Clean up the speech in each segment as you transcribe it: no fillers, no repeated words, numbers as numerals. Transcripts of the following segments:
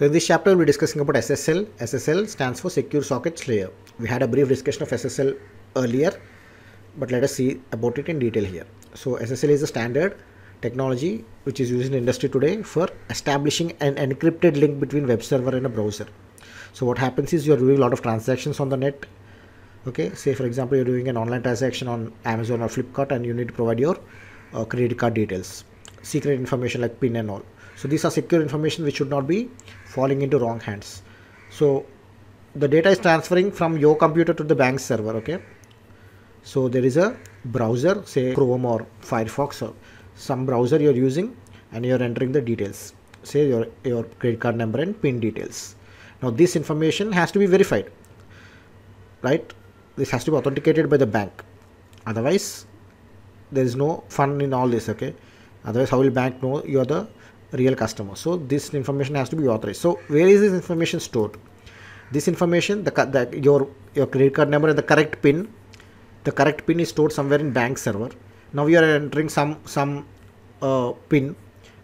So in this chapter, we'll be discussing about SSL. SSL stands for Secure Sockets Layer. We had a brief discussion of SSL earlier, but let us see about it in detail here. So SSL is a standard technology which is used in industry today for establishing an encrypted link between web server and a browser. So what happens is you're doing a lot of transactions on the net. Okay, say for example, you're doing an online transaction on Amazon or Flipkart and you need to provide your credit card details, secret information like PIN and all. So these are secure information which should not be falling into wrong hands. So the data is transferring from your computer to the bank server. Okay, so there is a browser, say Chrome or Firefox or some browser you're using, and you're entering the details, say your credit card number and PIN details. Now this information has to be verified, right? This has to be authenticated by the bank. Otherwise there is no fun in all this. Okay, otherwise how will bank know you are the real customer? So this information has to be authorized. So where is this information stored? This information, your credit card number and the correct PIN is stored somewhere in bank server. Now you are entering some PIN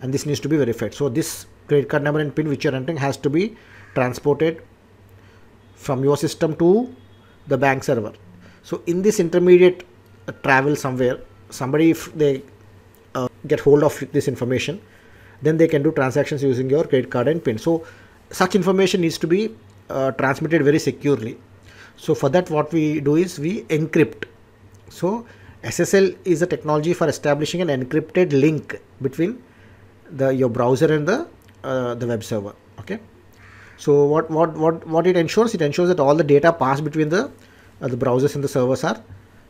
and this needs to be verified. So this credit card number and PIN which you are entering has to be transported from your system to the bank server. So in this intermediate travel somewhere, somebody, if they get hold of this information, then they can do transactions using your credit card and PIN. So such information needs to be transmitted very securely. So for that, what we do is we encrypt. So SSL is a technology for establishing an encrypted link between your browser and the web server. Okay. So what it ensures? It ensures that all the data passed between the browsers and the servers are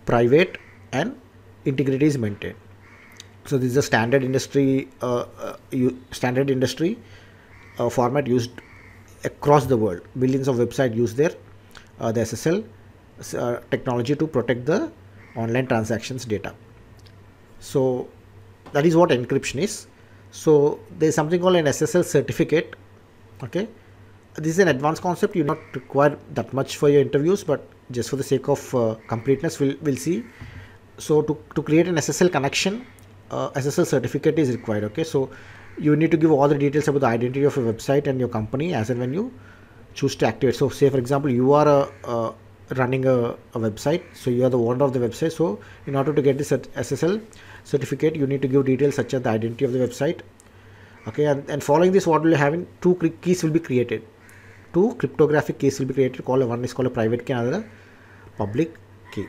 private and integrity is maintained. So this is a standard industry format used across the world. Billions of websites use the SSL technology to protect the online transactions data. So that is what encryption is. So there is something called an SSL certificate. Okay, this is an advanced concept. You not require that much for your interviews, but just for the sake of completeness, we'll see. So to create an SSL connection, SSL certificate is required. Okay, so you need to give all the details about the identity of your website and your company as and when you choose to activate. So say for example, you are running a website, so you are the owner of the website. So in order to get this SSL certificate, you need to give details such as the identity of the website. Okay, and following this, what will happen? Two keys will be created. Two cryptographic keys will be created. One is called a private key, another a public key.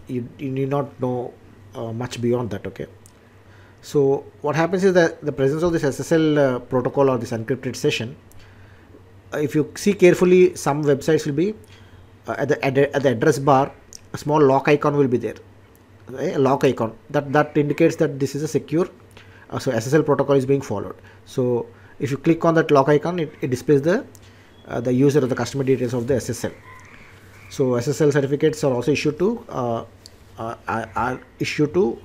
You need not know much beyond that. Okay. So what happens is that the presence of this SSL protocol or this encrypted session, if you see carefully, some websites will be at the address bar, a small lock icon will be there. A lock icon that indicates that this is a secure. So SSL protocol is being followed. So if you click on that lock icon, it displays the user or the customer details of the SSL. So SSL certificates are also issued to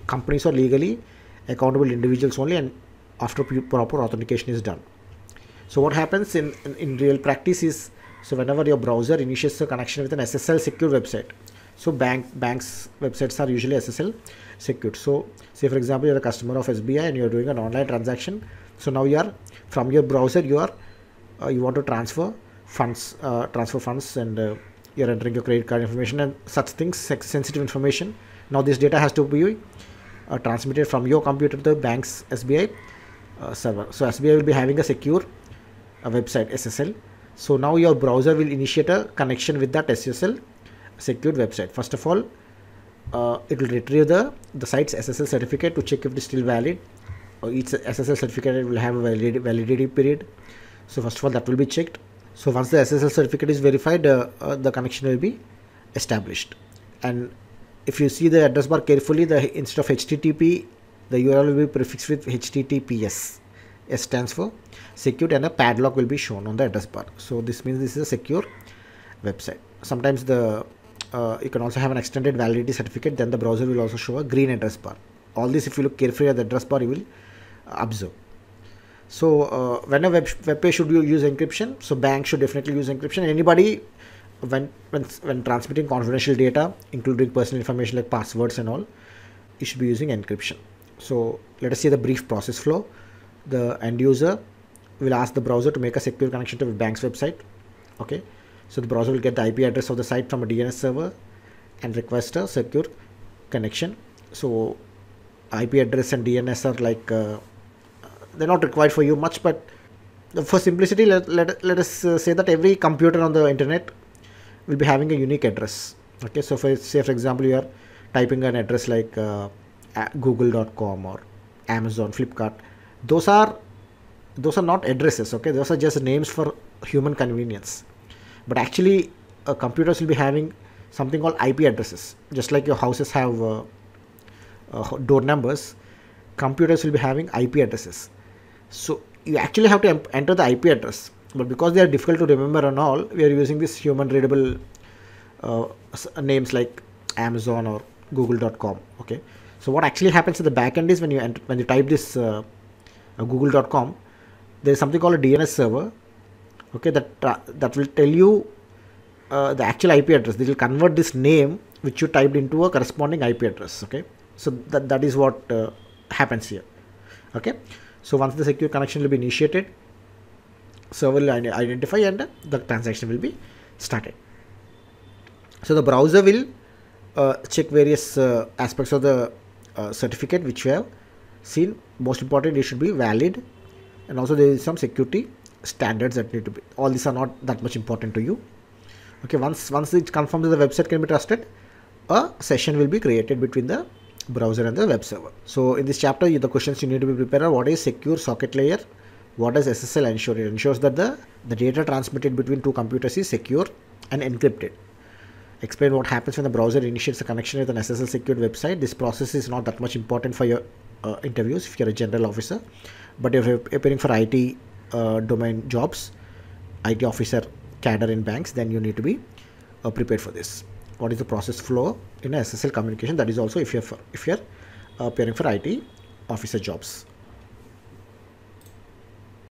companies or legally accountable individuals only, and after proper authentication is done. So what happens in real practice is, so whenever your browser initiates a connection with an SSL secure website, so banks websites are usually SSL secured. So say for example, you're a customer of SBI and you're doing an online transaction. So now you are from your browser, you want to transfer funds and you're entering your credit card information and such things, sensitive information. Now this data has to be transmitted from your computer to the bank's SBI server. So SBI will be having a secure website SSL. So now your browser will initiate a connection with that SSL secured website. First of all, it will retrieve the site's SSL certificate to check if it is still valid. Each SSL certificate will have a validity period. So first of all, that will be checked. So once the SSL certificate is verified, the connection will be established. And if you see the address bar carefully, instead of HTTP, the URL will be prefixed with HTTPS. S stands for secured, and a padlock will be shown on the address bar. So this means this is a secure website. Sometimes you can also have an extended validity certificate. Then the browser will also show a green address bar. All this, if you look carefully at the address bar, you will observe. So when a web page should you use encryption? So banks should definitely use encryption. Anybody when transmitting confidential data, including personal information like passwords and all, you should be using encryption. So let us see the brief process flow. The end user will ask the browser to make a secure connection to the bank's website. Okay, so the browser will get the IP address of the site from a DNS server and request a secure connection. So IP address and DNS are like they're not required for you much, but for simplicity, let us say that every computer on the internet will be having a unique address. Okay, so for example, you are typing an address like google.com or Amazon, Flipkart. Those are not addresses. Okay, those are just names for human convenience. But actually, computers will be having something called IP addresses. Just like your houses have door numbers, computers will be having IP addresses. So you actually have to enter the IP address, but because they are difficult to remember and all, we are using this human readable names like Amazon or google.com. Okay, so what actually happens at the back end is when you type this google.com, there is something called a DNS server. Okay, that will tell you the actual IP address. They will convert this name which you typed into a corresponding IP address. Okay, so that is what happens here. Okay, so once the secure connection will be initiated, server will identify and the transaction will be started. So the browser will check various aspects of the certificate which we have seen. Most important, it should be valid, and also there is some security standards that need to be. All these are not that much important to you. Okay, once it confirms that the website can be trusted, a session will be created between the browser and the web server. So in this chapter, the questions you need to be prepared are: what is secure socket layer? What does SSL ensure? It ensures that the data transmitted between two computers is secure and encrypted. Explain what happens when the browser initiates a connection with an SSL secured website. This process is not that much important for your interviews if you're a general officer, but if you're preparing for IT domain jobs, IT officer, cadre in banks, then you need to be prepared for this. What is the process flow in a SSL communication? That is also if you're preparing for IT officer jobs.